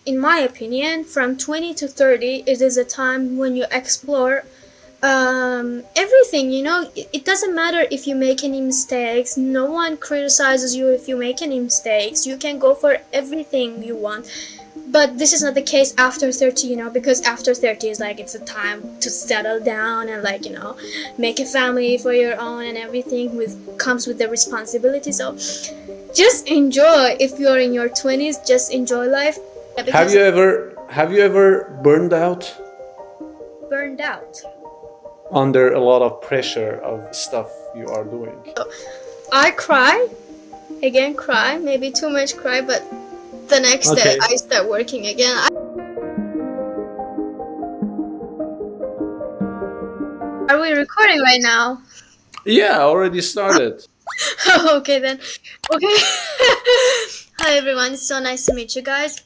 in my opinion, from 20 to 30, it is a time when you explore everything. It doesn't matter if you make any mistakes. No one criticizes you if you make any mistakes. You can go for everything you want. But this is not the case after 30, because after 30 is like it's a time to settle down and like, make a family for your own, and everything comes with the responsibility. So just enjoy. If you're in your 20s, just enjoy life. Have you ever burned out Burned out. under a lot of pressure of stuff you are doing? I cry. Again, cry. Maybe too much cry, but the next day Okay. I start working again. Are we recording right now? Yeah, already started. Okay then. Okay. Hi everyone. It's so nice to meet you guys.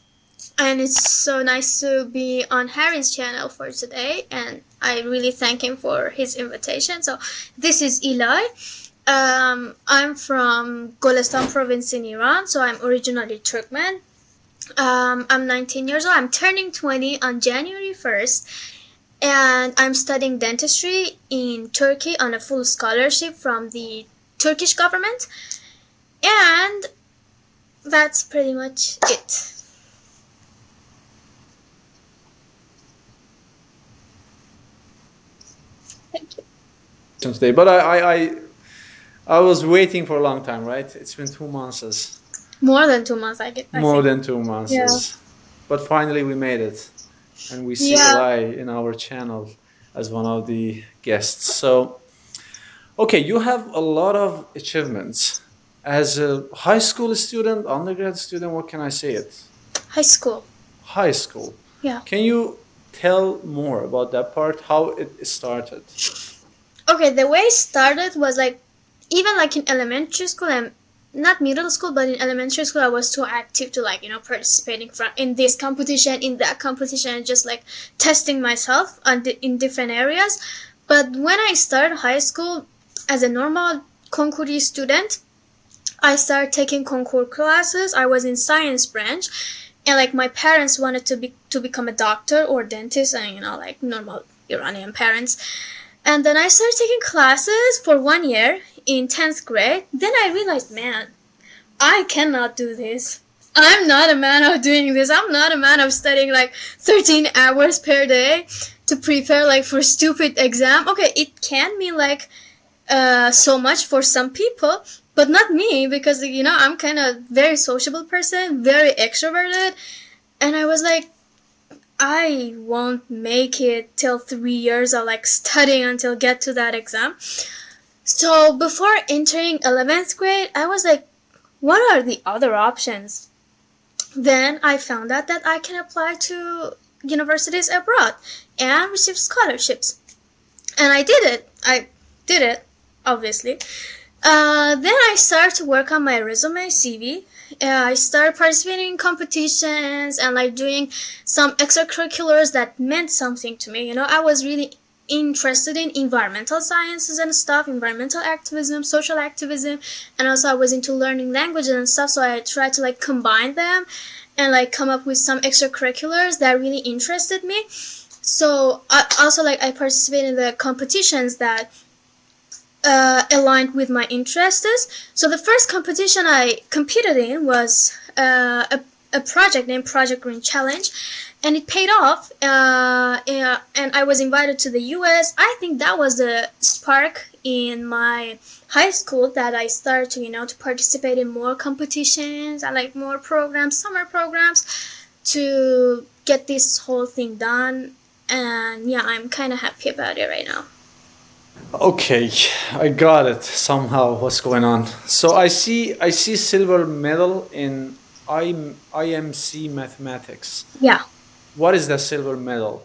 And it's so nice to be on Harry's channel for today. And I really thank him for his invitation. So this is Eilay. I'm from Golestan province in Iran. So I'm originally Turkmen. I'm 19 years old. I'm turning 20 on January 1st. And I'm studying dentistry in Turkey on a full scholarship from the Turkish government. And that's pretty much it. Thank you. Today, but I was waiting for a long time, right? It's been 2 months. More than 2 months, I think. More than 2 months. Yeah. But finally we made it. And we see Yeah. Eilay in our channel as one of the guests. So, okay, you have a lot of achievements. As a high school student, undergrad student, what can I say it? High school. High school. Yeah. Can you tell more about that part, how it started? Okay, the way it started was like, even like in elementary school and not middle school, but in elementary school, I was too active to like, participating in this competition, in that competition, and just like testing myself in different areas. But when I started high school as a normal concours student, I started taking concours classes. I was in science branch, and like my parents wanted to become a doctor or dentist, and like normal Iranian parents. And then I started taking classes for 1 year in 10th grade. Then I realized, man, I cannot do this. I'm not a man of doing this. I'm not a man of studying like 13 hours per day to prepare like for stupid exam. Okay, it can mean like so much for some people, but not me, because I'm kind of very sociable person, very extroverted, and I was like, I won't make it till 3 years of like studying until get to that exam. So before entering 11th grade, I was like, what are the other options? Then I found out that I can apply to universities abroad and receive scholarships. And I did it, obviously. Then I started to work on my resume, CV. I started participating in competitions and like doing some extracurriculars that meant something to me. I was really interested in environmental sciences and stuff, environmental activism, social activism, and also I was into learning languages and stuff. So I tried to like combine them and like come up with some extracurriculars that really interested me. So I also like I participated in the competitions that aligned with my interests. So the first competition I competed in was a project named Project Green Challenge, and it paid off. And I was invited to the US. I think that was the spark in my high school that I started to participate in more competitions and like more programs, summer programs, to get this whole thing done. And yeah, I'm kind of happy about it right now. Okay, I got it somehow. What's going on? So I see silver medal in IMC mathematics. Yeah. What is the silver medal?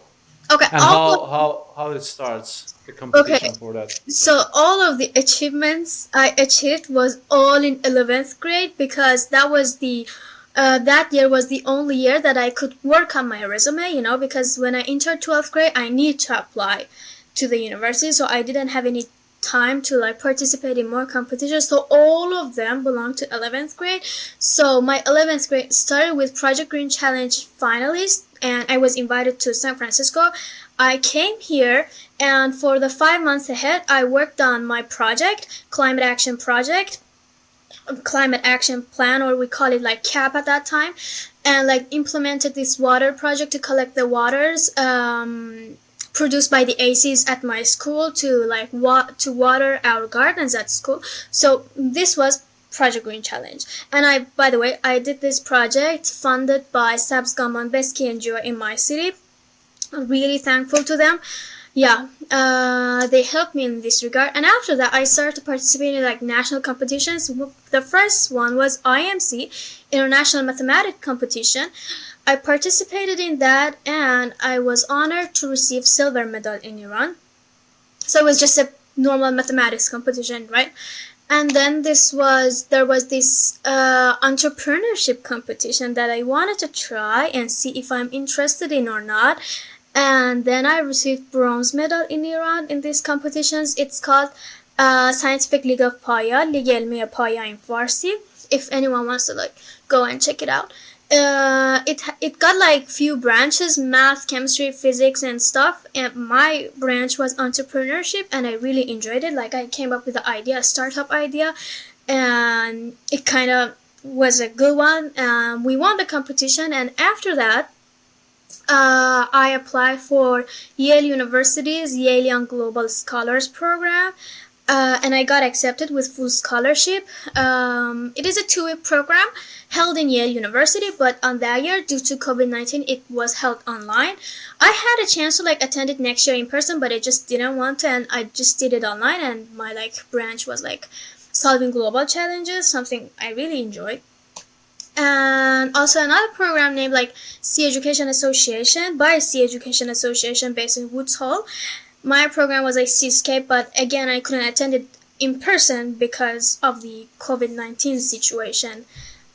Okay. And how it starts the competition for that? So all of the achievements I achieved was all in 11th grade, because that was that year was the only year that I could work on my resume, because when I entered 12th grade, I need to apply to the university, so I didn't have any time to like participate in more competitions. So all of them belong to 11th grade. So my 11th grade started with Project Green Challenge finalist, and I was invited to San Francisco. I came here, and for the 5 months ahead, I worked on my project, climate action plan, or we call it like CAP at that time, and like implemented this water project to collect the waters produced by the ACs at my school to like to water our gardens at school. So this was Project Green Challenge. And I, by the way, I did this project funded by Sabs Gaman Beski NGO in my city. I'm really thankful to them. Yeah, they helped me in this regard. And after that, I started participating in like national competitions. The first one was IMC, International Mathematics Competition. I participated in that, and I was honored to receive silver medal in Iran. So it was just a normal mathematics competition, right? And then there was this entrepreneurship competition that I wanted to try and see if I'm interested in or not. And then I received bronze medal in Iran in these competitions. It's called Scientific League of Paya, Ligue Elmi Paya in Farsi. If anyone wants to like go and check it out. It got like few branches: math, chemistry, physics, and stuff. And my branch was entrepreneurship, and I really enjoyed it. Like I came up with the idea, a startup idea, and it kind of was a good one. We won the competition, and after that, I applied for Yale University's Yale Young Global Scholars Program, and I got accepted with full scholarship. It is a 2-week program held in Yale University, but on that year, due to COVID-19, it was held online. I had a chance to like attend it next year in person, but I just didn't want to, and I just did it online. And my like branch was like solving global challenges, something I really enjoyed. And also another program named like Sea Education Association by Sea Education Association based in Woods Hole. My program was like Seascape, but again I couldn't attend it in person because of the COVID-19 situation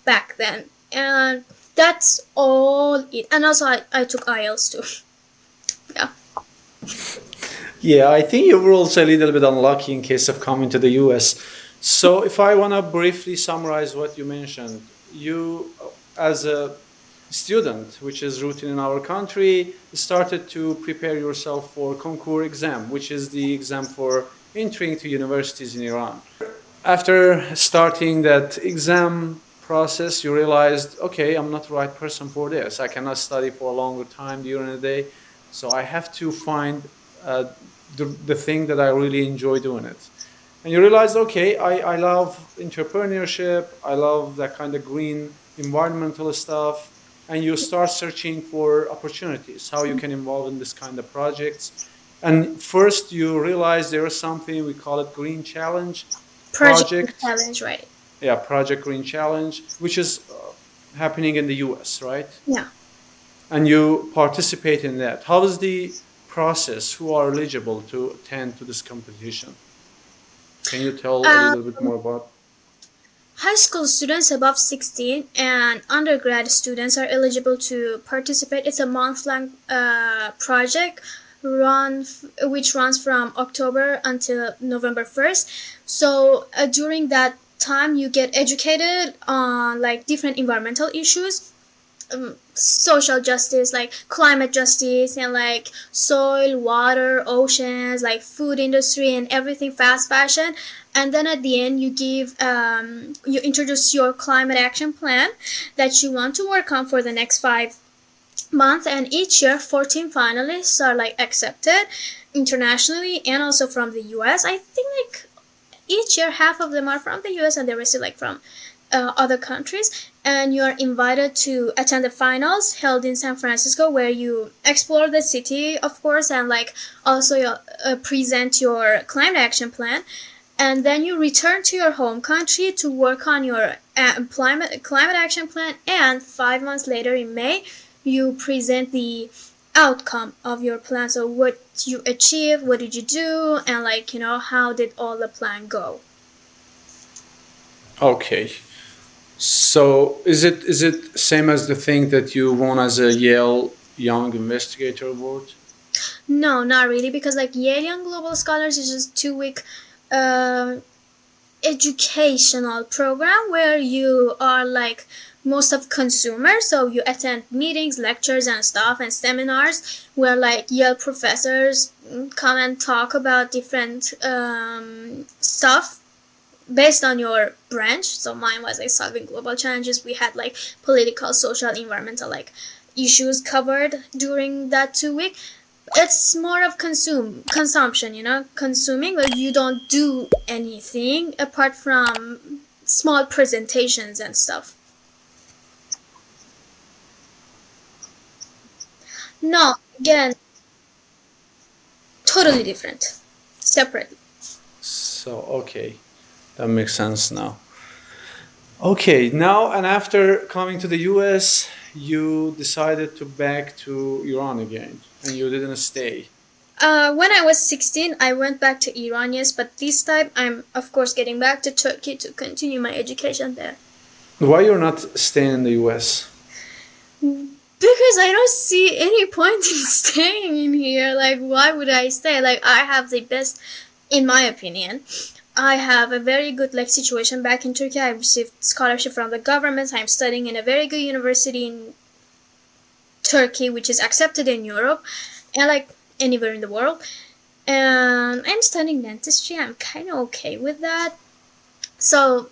back then. And that's all it. And also I took IELTS too. Yeah. Yeah, I think you were also a little bit unlucky in case of coming to the US. So, if I want to briefly summarize what you mentioned, you, as a student, which is routine in our country, started to prepare yourself for concours exam, which is the exam for entering to universities in Iran. After starting that exam process, you realized, okay, I'm not the right person for this. I cannot study for a longer time during the day, so I have to find uh, the thing that I really enjoy doing it. And you realize, okay, I love entrepreneurship, I love that kind of green environmental stuff, and you start searching for opportunities, how you can involve in this kind of projects. And first you realize there is something, we call it Green Challenge Project project. challenge, right? Yeah, Project Green Challenge, which is happening in the US, right? Yeah. And you participate in that. How is the process? Who are eligible to attend to this competition? Can you tell a Uh, little bit more about? High school students above 16 and undergrad students are eligible to participate. It's a month-long project which runs from October until November 1st. So during that time, you get educated on like different environmental issues, social justice, like climate justice, and like soil, water, oceans, like food industry and everything, fast fashion. And then at the end you introduce your climate action plan that you want to work on for the next 5 months. And each year 14 finalists are like accepted internationally and also from the US. I think like each year half of them are from the US and the rest is like from other countries. And you're invited to attend the finals held in San Francisco, where you explore the city, of course, and like also present your climate action plan. And then you return to your home country to work on your climate action plan. And 5 months later, in May, you present the outcome of your plan. So what you achieved, what did you do, and like how did all the plan go? Okay. So is it same as the thing that you won as a Yale Young Investigator Award? No, not really, because like Yale Young Global Scholars is just 2 week um, educational program where you are like most of consumer, so you attend meetings, lectures and stuff and seminars where like Yale professors come and talk about different stuff based on your branch. So mine was like solving global challenges. We had like political, social, environmental like issues covered during that 2 week. It's more of consumption, consuming, but you don't do anything apart from small presentations and stuff. No, again, totally different, separate. So, okay, that makes sense now. Okay, now and after coming to the US, you decided to back to Iran again, and you didn't stay. When I was 16, I went back to Iran, yes, but this time I'm, of course, getting back to Turkey to continue my education there. Why you're not staying in the US? Because I don't see any point in staying in here. Like, why would I stay? Like, I have the best, in my opinion. I have a very good like situation back in Turkey. I received scholarship from the government. I'm studying in a very good university in Turkey, which is accepted in Europe and like anywhere in the world. And I'm studying dentistry. I'm kind of okay with that. So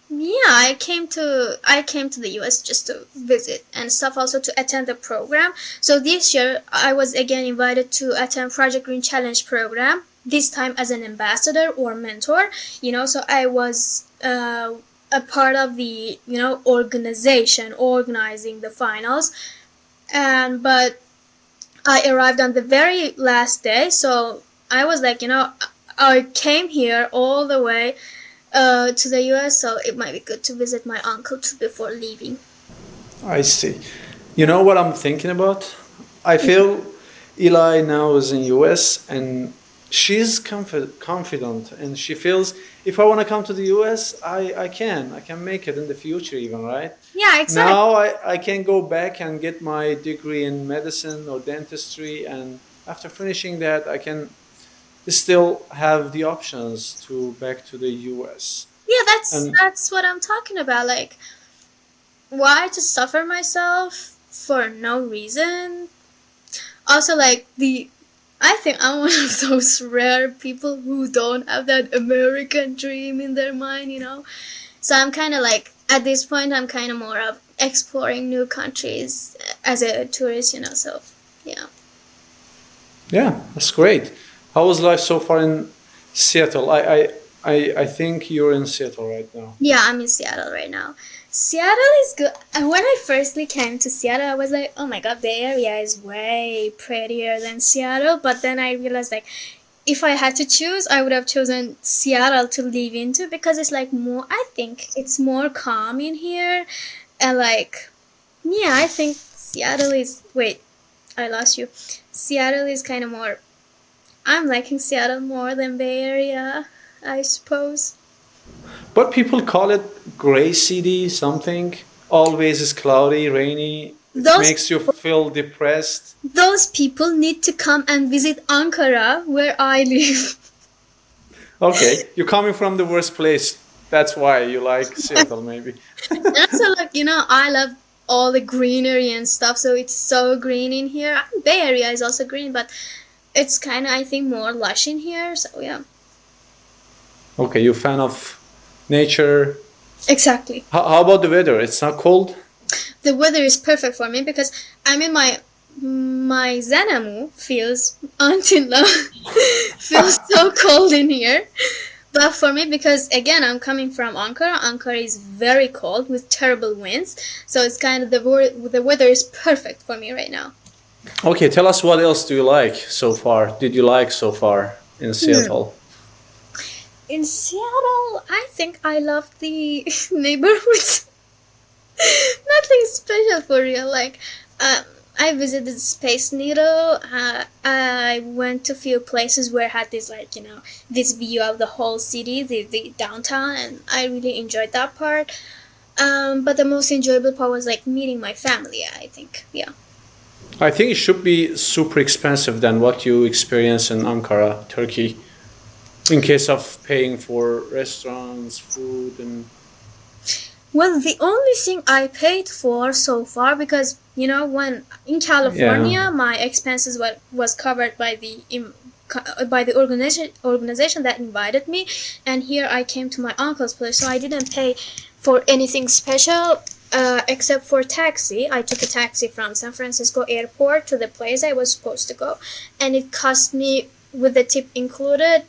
yeah, I came to the US just to visit and stuff, also to attend the program. So this year I was again invited to attend Project Green Challenge program, this time as an ambassador or mentor, so I was a part of the organization organizing the finals. And but I arrived on the very last day, so I was like, I came here all the way to the US, so it might be good to visit my uncle too before leaving. I see. You know what I'm thinking about? I feel Eli now is in US and she's confident and she feels if I want to come to the US, I can make it in the future even, right? Yeah, exactly. Now I can go back and get my degree in medicine or dentistry, and after finishing that I can still have the options to back to the US. Yeah, that's And that's what I'm talking about. Like, why to suffer myself for no reason? Also, like I think I'm one of those rare people who don't have that American dream in their mind. So I'm kind of like, at this point, I'm kind of more of exploring new countries as a tourist. So yeah. yeah, that's great. How was life so far in Seattle? I think you're in Seattle right now. Yeah, I'm in Seattle right now. Seattle is good. And when I firstly came to Seattle, I was like, oh my god, Bay Area is way prettier than Seattle. But then I realized, like, if I had to choose, I would have chosen Seattle to live into because it's like more, I think it's more calm in here. And like, yeah, I think Seattle is, wait, I lost you. Seattle is kind of more, I'm liking Seattle more than Bay Area, I suppose. But people call it gray city something. Always is cloudy, rainy. It Those makes you feel depressed. those people need to come and visit Ankara, where I live. Okay, you're coming from the worst place. That's why you like Seattle, maybe. And also, like, I love all the greenery and stuff, so it's so green in here. Bay Area is also green, but it's kind of, I think, more lush in here, so yeah. Okay, you fan of nature. Exactly. How about the weather? It's not cold? The weather is perfect for me because I'm in my Xanamu feels, until now, feels so cold in here. But for me, because again, I'm coming from Ankara. Ankara is very cold with terrible winds, so it's kind of the weather is perfect for me right now. Okay, tell us what else do you like so far? Did you like so far in Seattle? In Seattle, I think I love the neighborhoods. Nothing special for real. Like, I visited Space Needle. I went to a few places where I had this, like, this view of the whole city, the downtown, and I really enjoyed that part. But the most enjoyable part was like meeting my family, I think. Yeah. I think it should be super expensive than what you experience in Ankara, Turkey. in case of paying for restaurants, food, and Well, the only thing I paid for so far, because when in yeah. California, my expenses was covered by by the organization that invited me, and here I came to my uncle's place, so I didn't pay for anything special. Except for taxi, I took a taxi from San Francisco airport to the place I was supposed to go, and it cost me, with the tip included,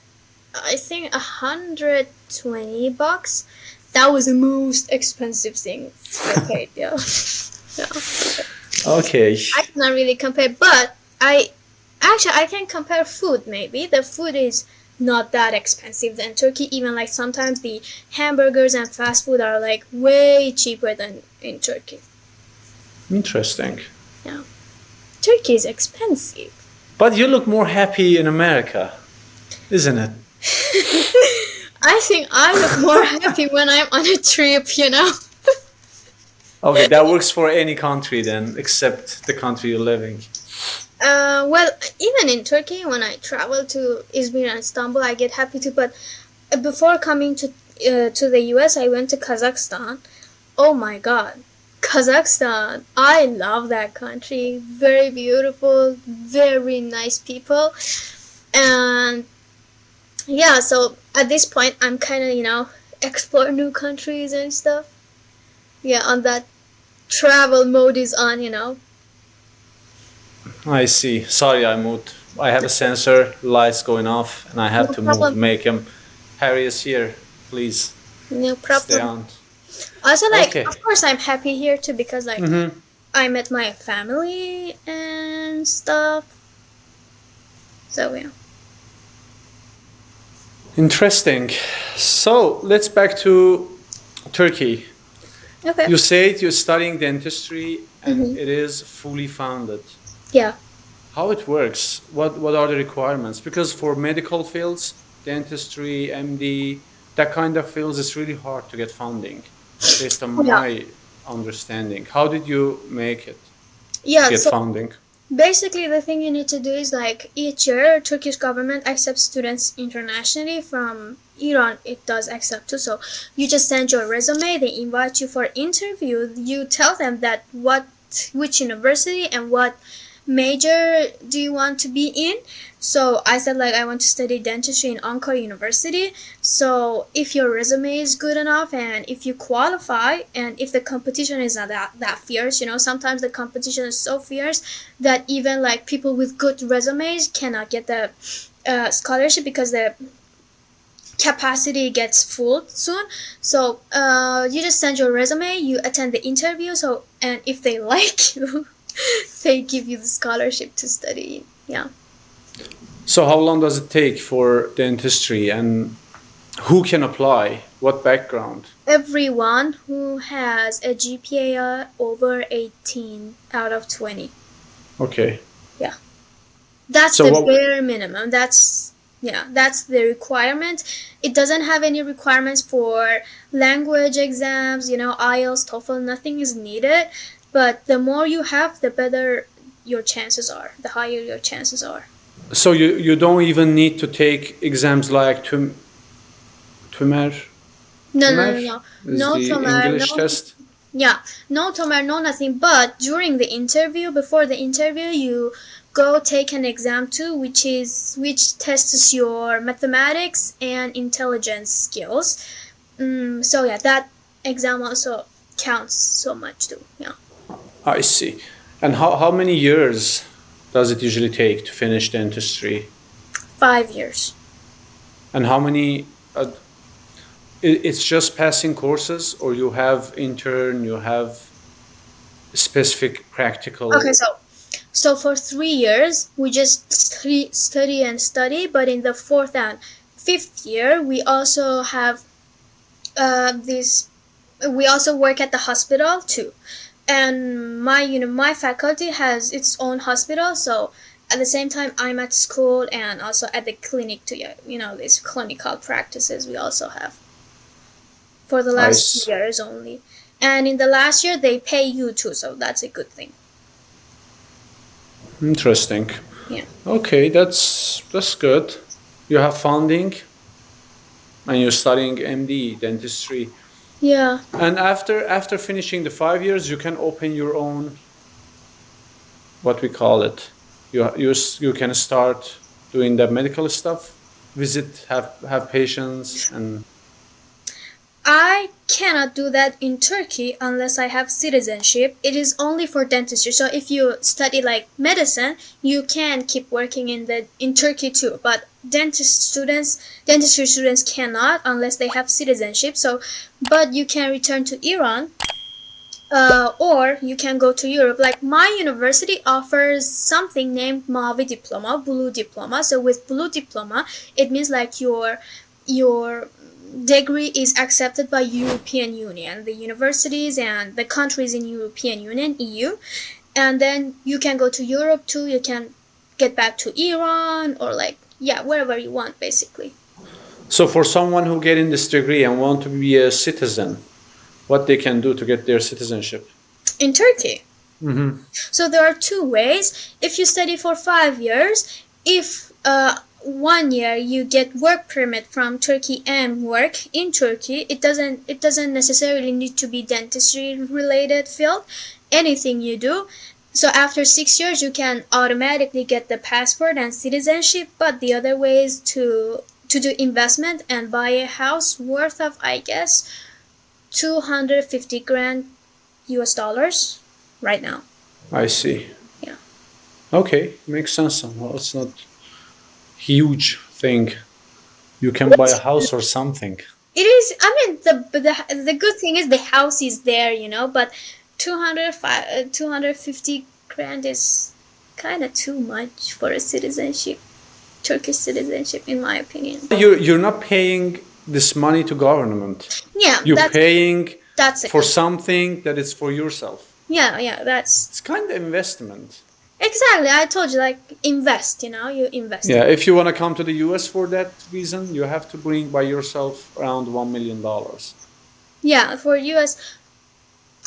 I think $120. That was the most expensive thing I paid. Yeah, yeah. Okay. I cannot really compare, but I can compare food. Maybe the food is not that expensive than Turkey. Even like sometimes the hamburgers and fast food are like way cheaper than in Turkey. Interesting. Yeah, Turkey is expensive. But you look more happy in America, isn't it? I think I look more happy when I'm on a trip. Okay, that works for any country then, except the country you're living. Well, even in Turkey, when I travel to Izmir and Istanbul, I get happy too. But before coming to the US, I went to Kazakhstan. Oh my God, Kazakhstan! I love that country. Very beautiful, very nice people, and yeah. So at this point, I'm kind of explore new countries and stuff. Yeah, on that travel mode is on. I see. Sorry, I moved. I have a sensor, lights going off, and I have No to move to problem. make him. Harry is here. Please No stay problem. on. Also, like, Okay. of course, I'm happy here too because, like, Mm-hmm. I met my family and stuff. So, yeah. Interesting. So let's back to Turkey. Okay. You said you're studying dentistry and Mm-hmm. it is fully funded. Yeah. How it works? What are the requirements? Because for medical fields, dentistry, MD, that kind of fields, it's really hard to get funding, based on Yeah. my understanding. How did you make it to Yeah. get So, funding? basically, the thing you need to do is, like, each year, Turkish government accepts students internationally from Iran. It does accept too. So, you just send your resume. They invite you for interview. You tell them that which university and what major do you want to be in. So I said, like, I want to study dentistry in Ankara University. So if your resume is good enough and if you qualify and if the competition is not that fierce, sometimes the competition is so fierce that even like people with good resumes cannot get the scholarship because the capacity gets full soon. So you just send your resume, you attend the interview, so and if they like you, they give you the scholarship to study. Yeah. So how long does it take for dentistry and who can apply? What background? Everyone who has a GPA over 18 out of 20. Okay. Yeah. That's So the what bare minimum. That's the requirement. It doesn't have any requirements for language exams, IELTS, TOEFL, nothing is needed. But the more you have, the better your chances are, the higher your chances are. so you don't even need to take exams like Tümer No, no, Tümer no, no. is No, the Tomer, English no. test. Yeah, no, Tomer, no, nothing. But during the interview, before the interview, you go take an exam too, which tests your mathematics and intelligence skills. So yeah, that exam also counts so much too. Yeah, I see. And how many years does it usually take to finish dentistry? 5 years. And how many? It's just passing courses, or you have intern, you have specific Okay, practical. so for 3 years we just study and study, but in the fourth and fifth year we also have this. We also work at the hospital too, and my faculty has its own hospital. So at the same time, I'm at school and also at the clinic too. These clinical practices we also have for the I last two s- years only. And in the last year, they pay you too, so that's a good thing. Interesting. Yeah. Okay, that's good. You have funding. and you're studying MD dentistry. Yeah. And after finishing the 5 years, you can open your own, what we call it. You can start doing the medical stuff, visit, have patients, and I cannot do that in Turkey unless I have citizenship. It is only for dentistry. So if you study like medicine, you can keep working in Turkey too. But dentistry students cannot unless they have citizenship. So, but you can return to Iran, or you can go to Europe. Like my university offers something named Mavi Diploma, Blue Diploma. So with Blue Diploma, it means like your degree is accepted by European Union, the universities and the countries in European Union, EU, and then you can go to Europe too. You can get back to Iran or like yeah, wherever you want basically. so for someone who get in this degree and want to be a citizen, what they can do to get their citizenship? In Turkey. Mm-hmm. So there are two ways. If you study for 5 years, if 1 year you get work permit from Turkey and work in Turkey, it doesn't necessarily need to be dentistry related field. Anything you do. So after 6 years, you can automatically get the passport and citizenship. But the other way is to do investment and buy a house worth of I guess 250 grand US dollars right now. I see. Yeah. Okay, makes sense. Well, it's not huge thing. You can buy a house or something. It is. I mean, the good thing is the house is there, but 250 grand is kind of too much for a citizenship, Turkish citizenship, in my opinion. You're not paying this money to government. Yeah, You're paying that's it. for something that is for yourself. Yeah, that's It's kind of investment. exactly. I told you, like invest. You invest. Yeah, if you want to come to the US for that reason, you have to bring by yourself around $1 million. Yeah, for US,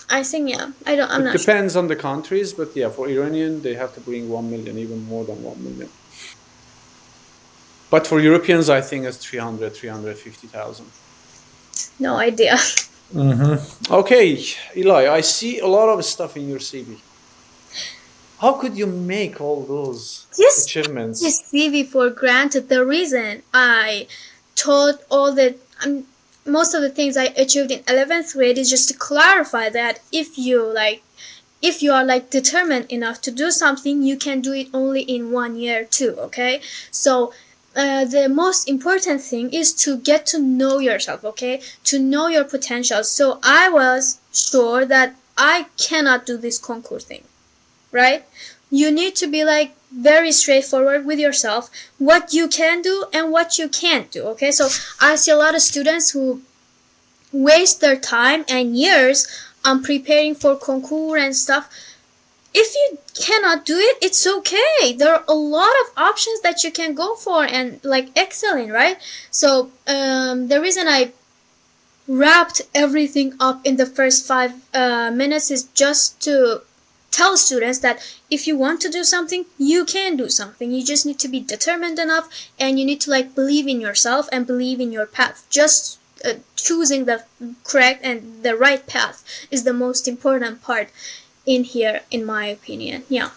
I think yeah. I'm It not sure. depends on the countries, but yeah, for Iranian, they have to bring 1 million, even more than 1 million. But for Europeans, I think it's 350,000. No idea. Okay, Eli, I see a lot of stuff in your CV. How could you make all those Just achievements? this CV for granted. The reason I taught all the most of the things I achieved in 11th grade is just to clarify that if you are like determined enough to do something, you can do it only in 1 year too. Okay, so. The most important thing is to get to know yourself, okay? To know your potential. So I was sure that I cannot do this concours thing, right? You need to be like very straightforward with yourself, what you can do and what you can't do, okay? So I see a lot of students who waste their time and years on preparing for concours and stuff. If you cannot do it, it's okay. There are a lot of options that you can go for and like excel in, right? So the reason I wrapped everything up in the first 5 minutes is just to tell students that if you want to do something, you can do something. You just need to be determined enough, and you need to like believe in yourself and believe in your path. Just choosing the correct and the right path is the most important part in here, in my opinion. Yeah.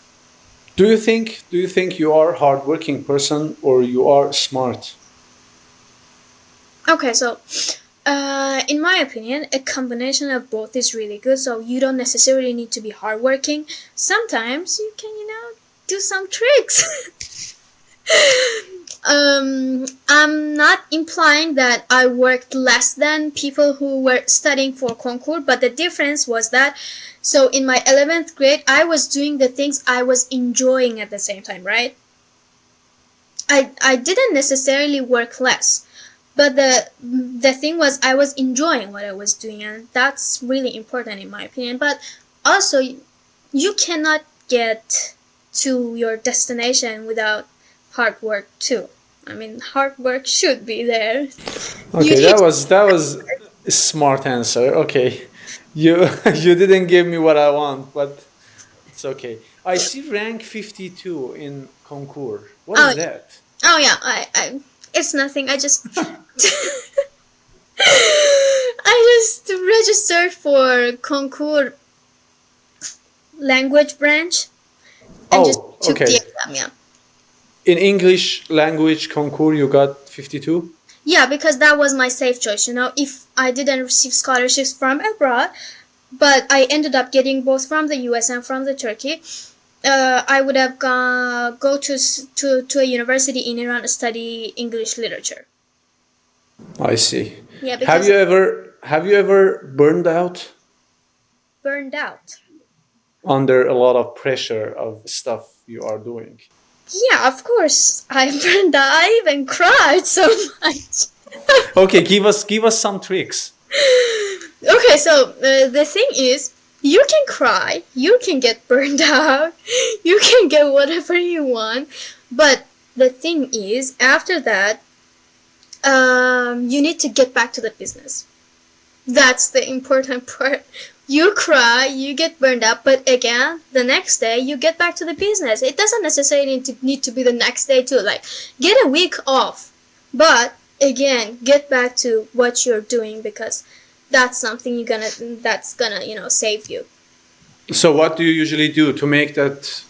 Do you think you are a hardworking person or you are smart? Okay, so in my opinion, a combination of both is really good. So you don't necessarily need to be hardworking. Sometimes you can, do some tricks. I'm not implying that I worked less than people who were studying for concours, but the difference was that, so in my 11th grade, I was doing the things I was enjoying at the same time, right? I didn't necessarily work less, but the thing was I was enjoying what I was doing, and that's really important in my opinion. But also, you cannot get to your destination without hard work too. I mean, hard work should be there. You Okay, need that was a smart answer. Okay. You you didn't give me what I want, but it's okay. I see rank 52 in concours. What oh is that? oh yeah, I it's nothing. I just I just registered for concours language branch and just Oh, took the okay. exam. Yeah. In English language concours, you got 52? Yeah, because that was my safe choice. If I didn't receive scholarships from abroad, but I ended up getting both from the U.S. and from the Turkey, I would have go to a university in Iran to study English literature. I see. Yeah, Have because you ever burned out burned out. under a lot of pressure of stuff you are doing? Yeah, of course. I burned out. I even cried so much. Okay, give us some tricks. Okay, so the thing is, you can cry, you can get burned out, you can get whatever you want, but the thing is, after that, you need to get back to the business. That's the important part. You cry, you get burned out, but again, the next day you get back to the business. It doesn't necessarily need to be the next day too. Like, get a week off, but again, get back to what you're doing because that's something that's gonna save you. So what do you usually do to make that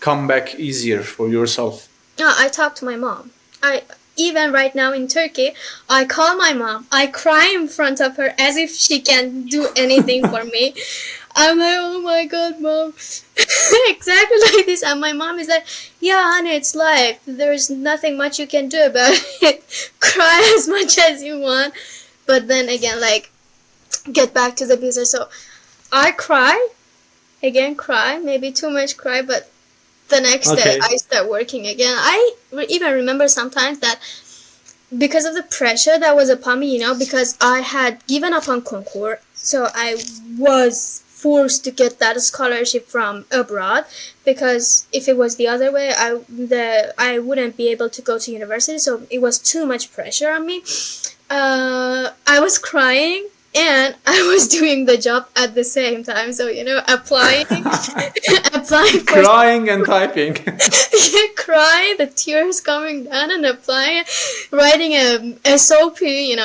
comeback easier for yourself? I talk to my mom. I Even right now in Turkey, I call my mom. I cry in front of her as if she can do anything for me. I'm like, oh my god, mom. Exactly like this. And my mom is like, yeah, honey, it's life. There's nothing much you can do about it. Cry as much as you want. But then again, like, get back to the business. So I cry. Again, cry. Maybe too much cry, but the next day Okay. I start working again. I even remember sometimes that because of the pressure that was upon me, because I had given up on concours, so I was forced to get that scholarship from abroad, because if it was the other way, I wouldn't be able to go to university, so it was too much pressure on me. I was crying and I was doing the job at the same time, so applying applying for Crying and typing. cry, the tears coming down, and applying, writing a SOP. It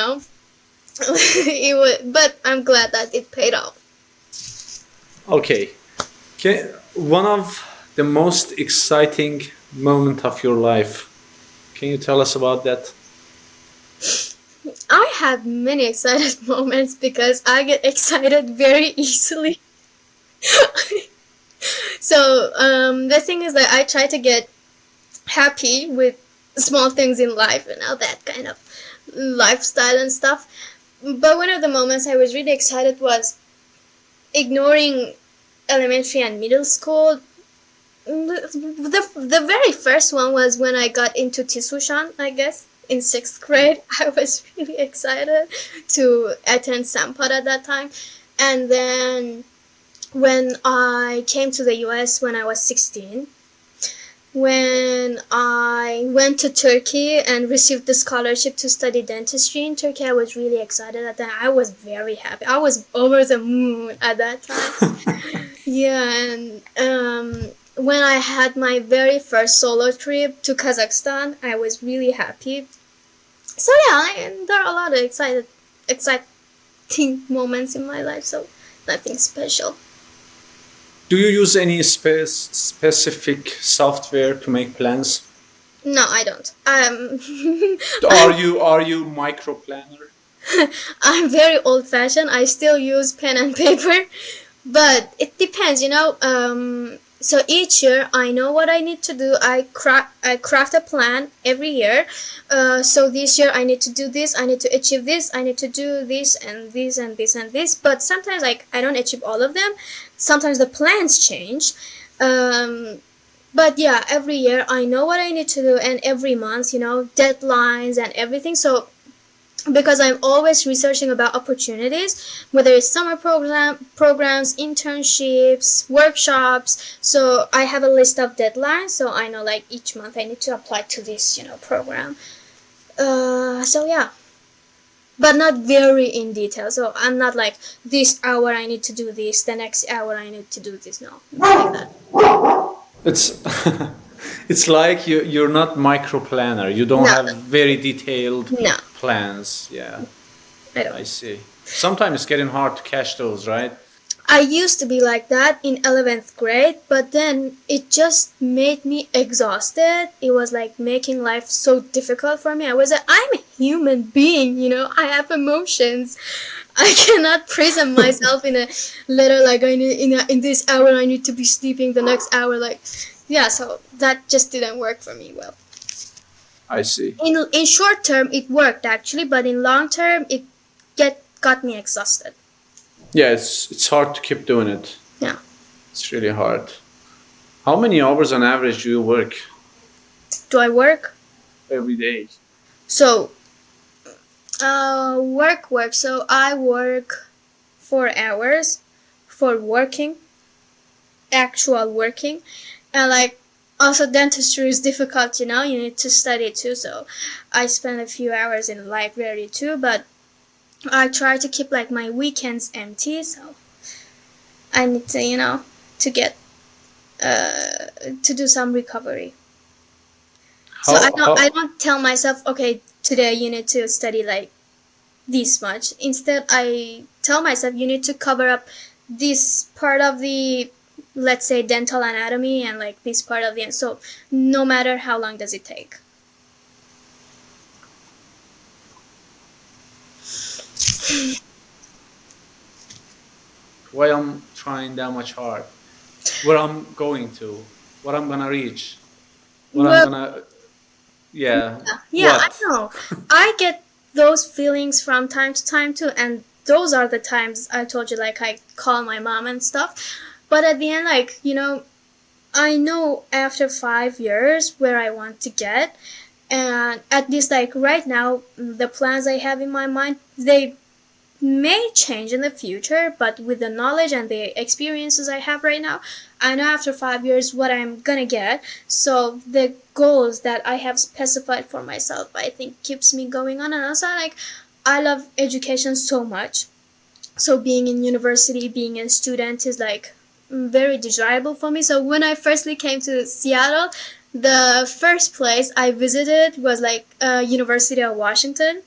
was, but I'm glad that it paid off. Okay. One of the most exciting moment of your life. Can you tell us about that? I had many excited moments because I get excited very easily. So the thing is that I try to get happy with small things in life and all that kind of lifestyle and stuff. But one of the moments I was really excited was ignoring elementary and middle school. The very first one was when I got into Tisushan, I guess, in 6th grade. I was really excited to attend Sampad at that time. And then when I came to the US when I was 16, when I went to Turkey and received the scholarship to study dentistry in Turkey, I was really excited at that. I was very happy. I was over the moon at that time. Yeah, and when I had my very first solo trip to Kazakhstan, I was really happy. So yeah, there are a lot of exciting moments in my life. So nothing special. Do you use any specific software to make plans? No, I don't. Are you micro planner? I'm very old fashioned. I still use pen and paper, but it depends, so each year I know what I need to do. I craft a plan every year. So this year I need to do this. I need to achieve this. I need to do this and this and this and this. But sometimes like I don't achieve all of them. Sometimes the plans change. But yeah, every year I know what I need to do, and every month, deadlines and everything. So because I'm always researching about opportunities, whether it's summer programs, internships, workshops. So I have a list of deadlines, so I know like each month I need to apply to this, program. So yeah, but not very in detail. So I'm not like this hour I need to do this, the next hour I need to do this. No, not like that. It's it's like you're not micro planner. You don't No, have very detailed no. plans. Yeah. I don't. I see. Sometimes it's getting hard to catch those, right? I used to be like that in 11th grade, but then it just made me exhausted. It was like making life so difficult for me. I was like, I'm a human being, I have emotions. I cannot prison myself in a letter like I need in this hour I need to be sleeping the next hour like yeah, so that just didn't work for me well. I see. In short term it worked actually, but in long term it get got me exhausted. Yeah, it's hard to keep doing it. Yeah. It's really hard. How many hours on average do you work Do I work? every day? So work. So I work 4 hours for working, actual working, and like also dentistry is difficult. You need to study too. So I spend a few hours in the library too, but I try to keep like my weekends empty. So I need to to get to do some recovery. So I How don't I how don't tell myself okay today you need to study like this much. Instead, I tell myself you need to cover up this part of the, let's say, dental anatomy and like this part of the. So no matter how long does it take. why I'm trying that much hard? Where I'm going to? What I'm gonna reach? What I'm Well, gonna yeah, yeah, I what? know. I get those feelings from time to time too, and those are the times I told you like I call my mom and stuff. But at the end, like I know after 5 years where I want to get, and at least like right now the plans I have in my mind they may change in the future, but with the knowledge and the experiences I have right now, I know after 5 years what I'm gonna get. So the goals that I have specified for myself I think keeps me going on. And also like I love education so much, so being in university, being a student is like very desirable for me. So when I firstly came to Seattle, the first place I visited was like University of Washington,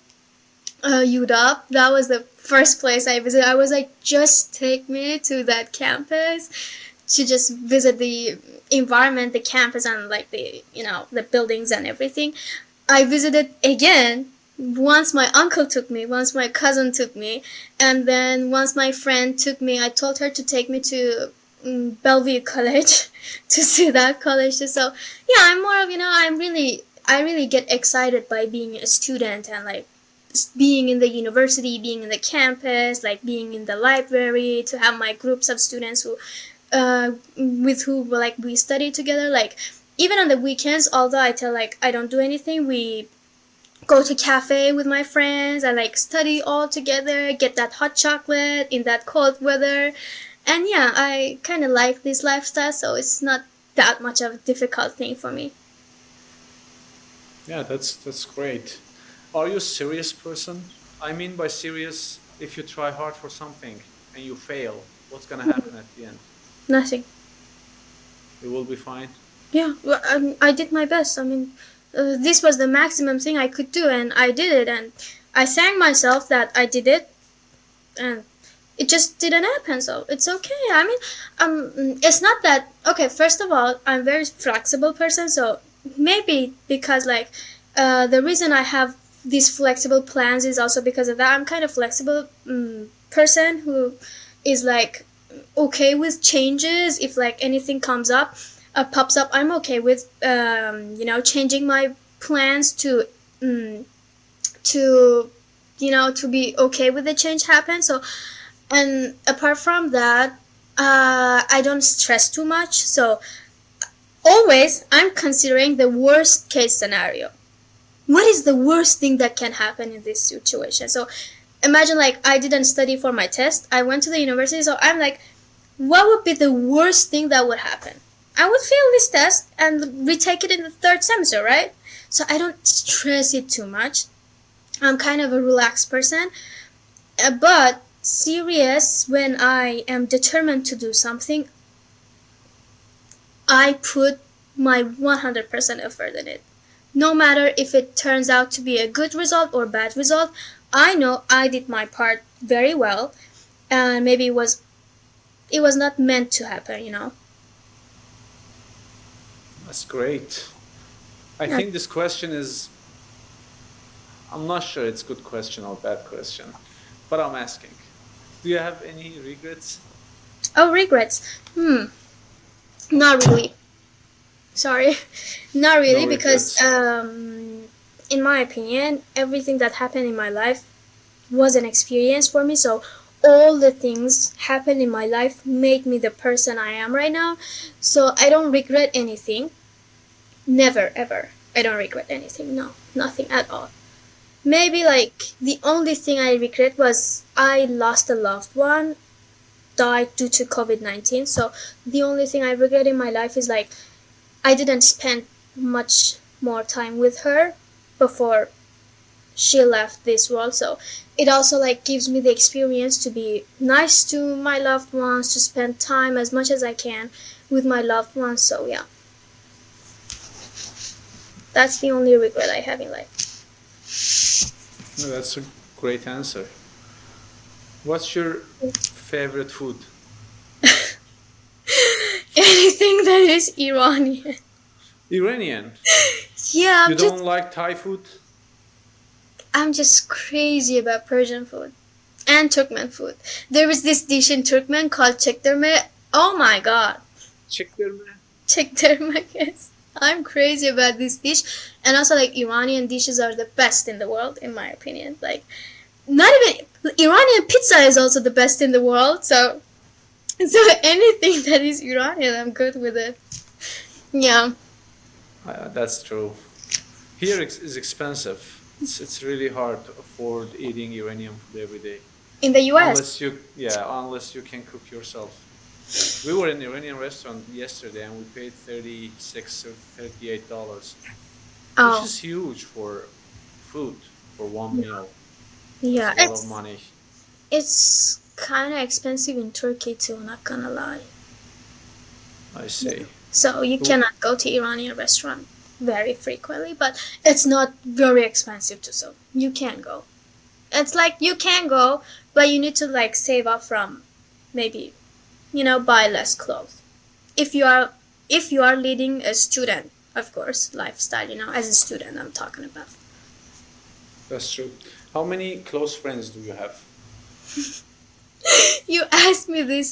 UW. That was the first place I visited. I was like, just take me to that campus to just visit the environment, the campus, and like the buildings and everything. I visited again once my uncle took me, once my cousin took me, and then once my friend took me. I told her to take me to Bellevue College to see that college. So yeah, I'm more of I really get excited by being a student and like being in the university, being in the campus, like being in the library, to have my groups of students who with who like we study together. Like even on the weekends, although I tell like I don't do anything, we go to cafe with my friends and like study all together, get that hot chocolate in that cold weather. And yeah, I kind of like this lifestyle, so it's not that much of a difficult thing for me. Yeah, that's great. Are you a serious person? I mean by serious, if you try hard for something and you fail, what's gonna happen at the end? Nothing. You will be fine. Yeah, well, I did my best. I mean, this was the maximum thing I could do, and I did it. And I thank myself that I did it, and it just didn't happen. So it's okay. I mean, it's not that okay. First of all, I'm a very flexible person, so maybe because like, the reason I have these flexible plans is also because of that. I'm kind of flexible person who is like okay with changes. If like anything comes up pops up, I'm okay with changing my plans to to be okay with the change happen. So and apart from that, I don't stress too much. So always I'm considering the worst case scenario. What is the worst thing that can happen in this situation? So imagine like I didn't study for my test, I went to the university, so I'm like, what would be the worst thing that would happen? I would fail this test and retake it in the third semester, right? So I don't stress it too much. I'm kind of a relaxed person, but serious when I am determined to do something, I put my 100% effort in it. No matter if it turns out to be a good result or bad result, I know I did my part very well, and maybe it was not meant to happen. That's great. I Yeah. think this question is, I'm not sure it's good question or bad question, but I'm asking. Do you have any regrets? Oh, regrets. Not really. Sorry, not No really, because regrets. in my opinion, everything that happened in my life was an experience for me. So all the things happened in my life made me the person I am right now. So I don't regret anything. Never ever. I don't regret anything. No, nothing at all. Maybe like the only thing I regret was I lost a loved one, died due to COVID-19. So the only thing I regret in my life is like I didn't spend much more time with her before she left this world. So it also like gives me the experience to be nice to my loved ones, to spend time as much as I can with my loved ones. So yeah, that's the only regret I have in life. No, that's a great answer. What's your favorite food? Anything that is Iranian. Iranian. Yeah, You don't like Thai food? I'm just crazy about Persian food and Turkmen food. There is this dish in Turkmen called çektirme. Oh my god, Çektirme. çektirme, yes. I'm crazy about this dish, and also like Iranian dishes are the best in the world, in my opinion. Like, not even Iranian pizza is also the best in the world. So anything that is Iranian, I'm good with it. Yeah, That's true. Here is expensive. It's really hard to afford eating Iranian food every day. in the U.S. Unless you can cook yourself. We were in an Iranian restaurant yesterday and we paid 36 or $38, which Oh, is huge for food for one meal. It's yeah, a lot of it's money. it's kind of expensive in Turkey too. Not gonna lie. I see. So you Who- cannot go to Iranian restaurant very frequently, but it's not very expensive too. So you can go. It's like you can go, but you need to like save up from maybe buy less clothes. If you are leading a student, of course, lifestyle. As a student, I'm talking about. That's true. How many close friends do you have? You asked me this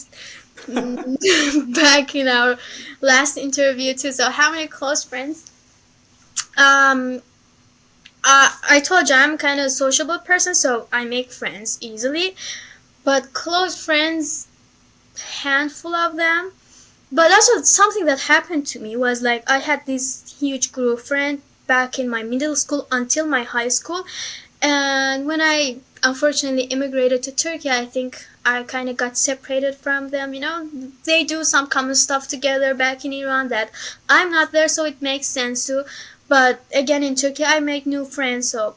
back in our last interview too. So how many close friends? Um, I told you I'm kind of a sociable person, so I make friends easily. But close friends, handful of them. But also something that happened to me was like I had this huge group of friends back in my middle school until my high school, and when I unfortunately immigrated to Turkey, I think I kind of got separated from them. They do some common stuff together back in Iran that I'm not there, so it makes sense too. But again, in Turkey, I make new friends. So,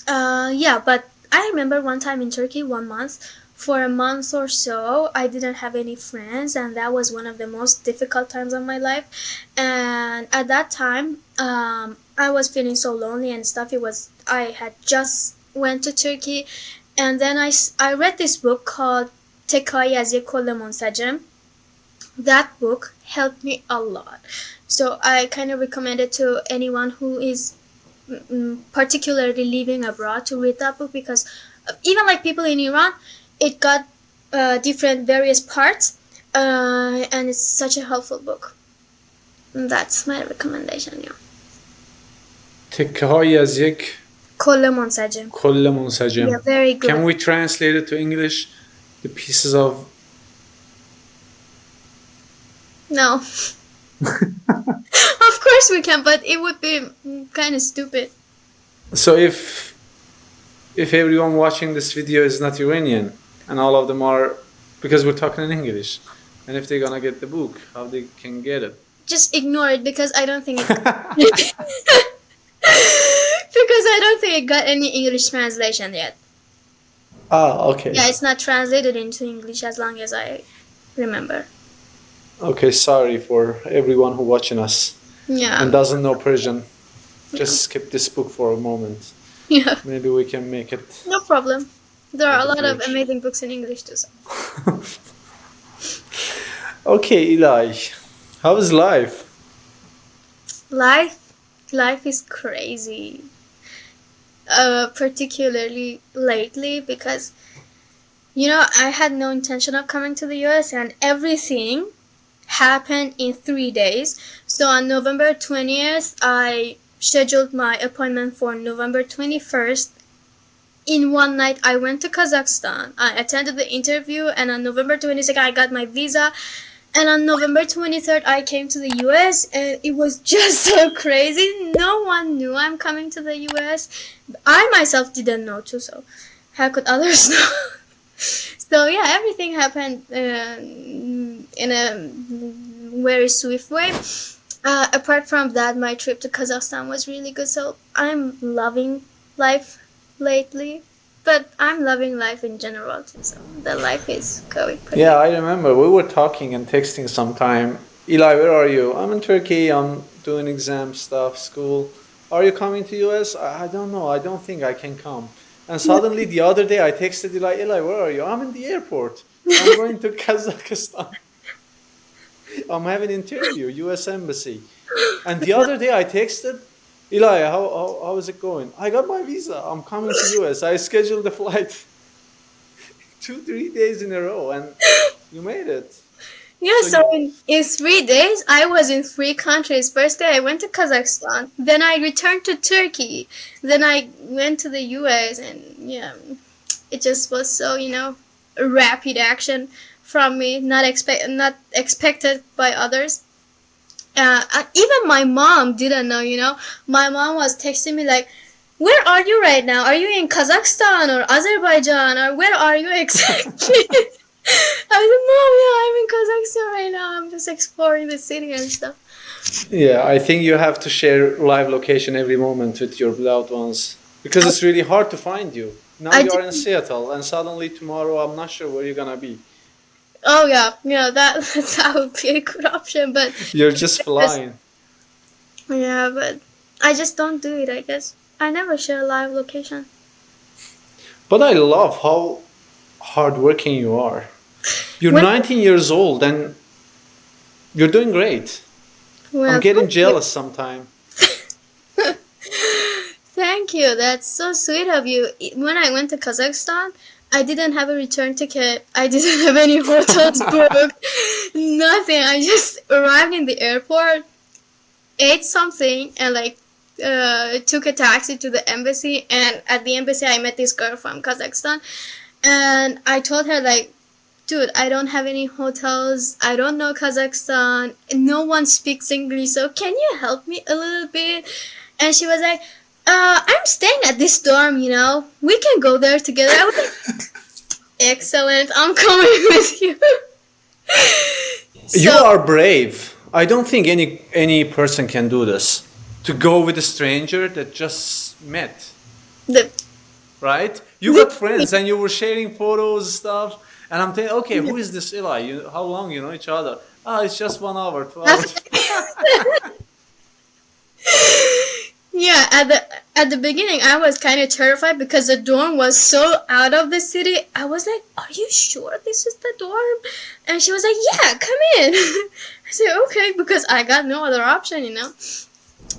yeah. But I remember one time in Turkey, 1 month, for a month or so, I didn't have any friends, and that was one of the most difficult times of my life. And at that time, I was feeling so lonely and stuff. I had just went to Turkey, and then I read this book called Tekai از یک کل منسجم. That book helped me a lot. So I kind of recommend it to anyone who is particularly living abroad to read that book, because even like people in Iran, it got different various parts, and it's such a helpful book. That's my recommendation. Yeah. تکه‌هایی از یک کل منسجم. کل منسجم. Yeah, very good. Can we translate it to English? The pieces of... No. Of course we can, but it would be kind of stupid. So if everyone watching this video is not Iranian and all of them are, because we're talking in English, and if they're gonna get the book, how they can get it? Just ignore it, because I don't think it because I don't think it got any English translation yet. Okay. Yeah, it's not translated into English as long as I remember. Okay, sorry for everyone who watching us Yeah. and doesn't know Persian. Just skip this book for a moment. Yeah, Maybe we can make it no problem. There for are a the lot of future. amazing books in English too. So. Okay, Eli, how is life? Life, life is crazy. Particularly lately because I had no intention of coming to the U.S. and everything happened in 3 days. So on November 20th, I scheduled my appointment for November 21st. In one night, I went to Kazakhstan. I attended the interview, and on November 22nd, I got my visa. And on November 23rd, I came to the US, and it was just so crazy. No one knew I'm coming to the US. I myself didn't know too, so how could others know? So, yeah, everything happened in a very swift way. Apart from that, my trip to Kazakhstan was really good, so I'm loving life lately. But I'm loving life in general too, so the life is going Yeah, pretty. I remember we were talking and texting sometime. Eli, where are you? I'm in Turkey. I'm doing exam stuff, school. Are you coming to US? I don't know. I don't think I can come. And suddenly the other day I texted Eli, Eli, where are you? I'm in the airport. I'm going to Kazakhstan. I'm having an interview, US Embassy. And the other day I texted, Eli, how is it going? I got my visa. I'm coming to US. I scheduled the flight 2, 3 days in a row and you made it. Yeah, So so you, in 3 days, I was in three countries. First day, I went to Kazakhstan. Then I returned to Turkey. Then I went to the US, and yeah, it just was so rapid action from me, not expected by others. Even my mom didn't know. My mom was texting me like, "Where are you right now? Are you in Kazakhstan or Azerbaijan or where are you exactly?" I was like, "Mom, yeah, I'm in Kazakhstan right now. I'm just exploring the city and stuff." yeah, I think you have to share live location every moment with your loved ones because I, it's really hard to find you. Now I you did. are in Seattle and suddenly tomorrow I'm not sure where you're gonna be. Oh yeah, that would be a good option, but You're just just, flying. yeah, but I just don't do it. I guess I never share live location. But I love how hardworking you are. You're When 19 years old and you're doing great. I'm well, getting thank you. jealous sometimes. Thank you. That's so sweet of you. When I went to Kazakhstan, I didn't have a return ticket. I didn't have any hotels booked. Nothing. I just arrived in the airport, ate something, and took a taxi to the embassy. And at the embassy, I met this girl from Kazakhstan, and I told her like, "Dude, I don't have any hotels. I don't know Kazakhstan. No one speaks English. So can you help me a little bit?" And she was like, I'm staying at this dorm, We can go there together. I was like, excellent. I'm coming with you. You So, are brave. I don't think any person can do this. To go with a stranger that just met, the, right? You got literally, friends and you were sharing photos stuff, and I'm thinking, okay, yeah. who is this Eli? How long you know each other? Ah, it's just 1 hour, 2 hours. After, yeah, at the beginning, I was kind of terrified because the dorm was so out of the city. I was like, "Are you sure this is the dorm?" And she was like, "Yeah, come in." I said, "Okay," because I got no other option.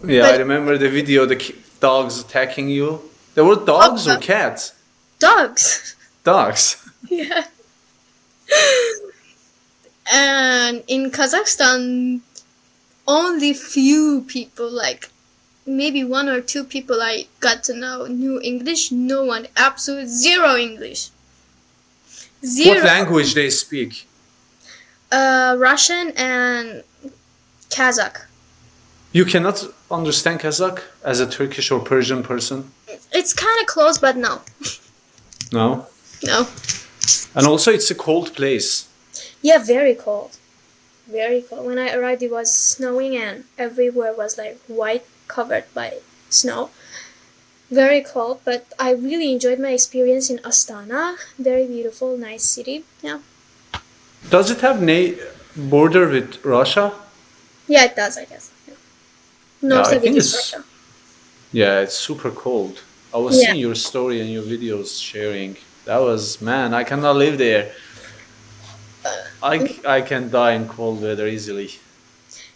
Yeah, I But remember the video, the dogs attacking you. There were dogs or oh, cats? dogs. Dogs. Yeah. And in Kazakhstan, only few people, like maybe one or two people I got to know, knew English. No one, absolute zero English. What Zero. language they speak? Russian and Kazakh. You cannot understand Kazakh as a Turkish or Persian person? It's kind of close, but no. No. No. And also, it's a cold place. Yeah, very cold. Very cold. When I arrived, it was snowing and everywhere was like white, covered by snow. Very cold, but I really enjoyed my experience in Astana. Very beautiful, nice city. Yeah. Does it have border with Russia? Yeah, it does, I guess. Yeah. Yeah, I North of it think is it's Russia. yeah, it's super cold. I was Yeah. seeing your story and your videos sharing. That was, man, I cannot live there. I can die in cold weather easily.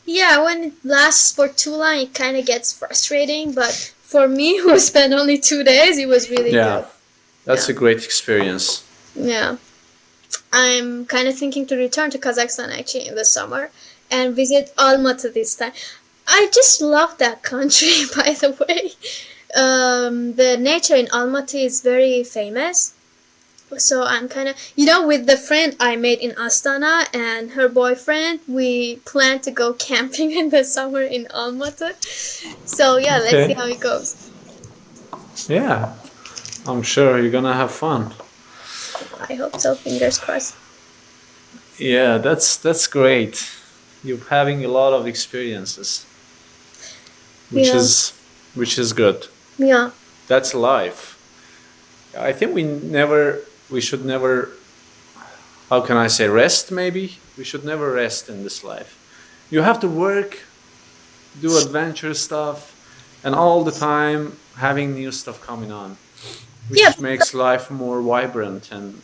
Yeah, when it lasts for too long, it kind of gets frustrating. But for me, who spent only 2 days, it was really Yeah, good. that's Yeah, a great experience. yeah. I'm kind of thinking to return to Kazakhstan actually in the summer and visit Almaty this time. I just love that country, by the way. The nature in Almaty is very famous. So I'm kind of, with the friend I made in Astana and her boyfriend, we plan to go camping in the summer in Almaty. So yeah, let's see Okay. how it goes. Yeah, I'm sure you're gonna have fun. I hope so. Fingers crossed. Yeah, that's great. You're having a lot of experiences, which Yeah, is which is good. yeah, That's life. I think we should never, how can I say, rest maybe? We should never rest in this life. You have to work, do adventure stuff, and all the time having new stuff coming on, yeah, which makes life more vibrant and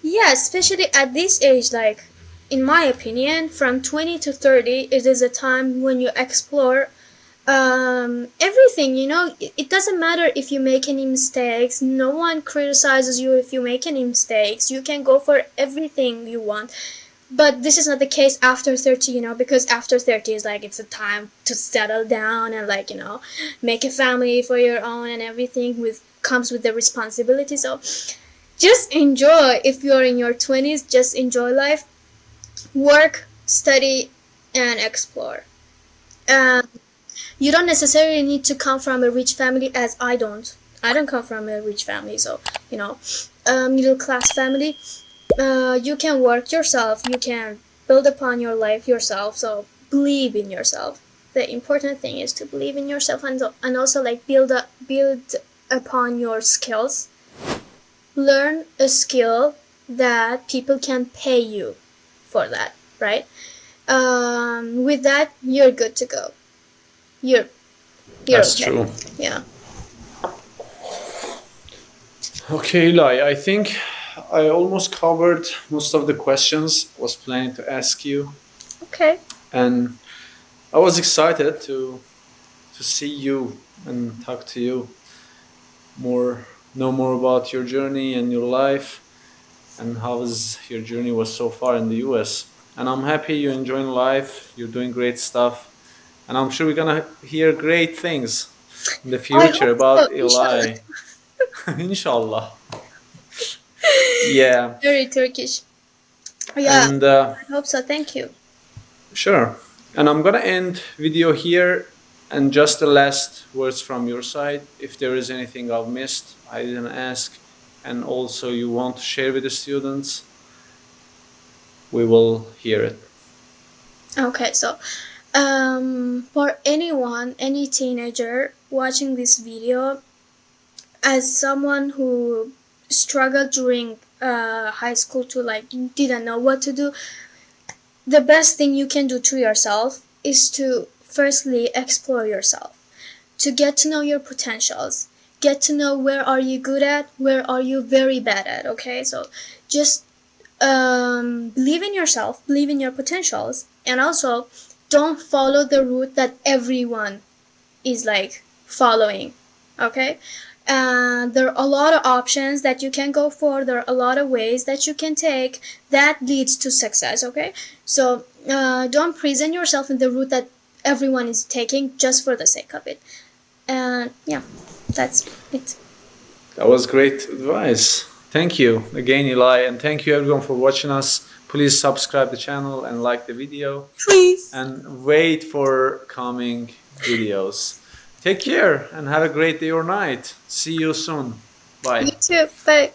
yeah. Especially at this age, like in my opinion, from 20 to 30, it is a time when you explore everything. It doesn't matter if you make any mistakes. No one criticizes you if you make any mistakes. You can go for everything you want. But this is not the case after 30, because after 30 is like it's a time to settle down and like, make a family for your own, and everything with comes with the responsibility. So just enjoy. If you're in your 20s, just enjoy life, work, study, and explore. um, you don't necessarily need to come from a rich family, as I don't come from a rich family. So you know middle class family. You can work yourself, you can build upon your life yourself. So believe in yourself. The important thing is to believe in yourself, and also like build upon your skills. Learn a skill that people can pay you for that, right? With that, you're good to go. You're that's okay. true. Yeah. Okay, Eli, I think I almost covered most of the questions I was planning to ask you, Okay. and I was excited to see you and talk to you more, know more about your journey and your life, and how is your journey was so far in the US. And I'm happy you're enjoying life. You're doing great stuff, and I'm sure we're gonna hear great things in the I future hope so. about Inshallah. Eli. Inshallah. Yeah, Very Turkish. Yeah. and I hope so. Thank you. sure. And I'm gonna end video here. And just the last words from your side. If there is anything I've missed, I didn't ask, and also you want to share with the students, we will hear it. Okay, so for anyone, any teenager watching this video, as someone who struggled during high school to like didn't know what to do, the best thing you can do to yourself is to firstly explore yourself, to get to know your potentials, get to know where are you good at, where are you very bad at. Okay, so just believe in yourself, believe in your potentials, and also don't follow the route that everyone is like following. Okay, there are a lot of options that you can go for. There are a lot of ways that you can take that leads to success. Okay, so don't prison yourself in the route that everyone is taking just for the sake of it. And yeah, that's it. That was great advice. Thank you again, Eli, and thank you everyone for watching us. Please subscribe the channel and like the video, Please. and wait for coming videos. Take care and have a great day or night. See you soon. You Bye. too. Bye.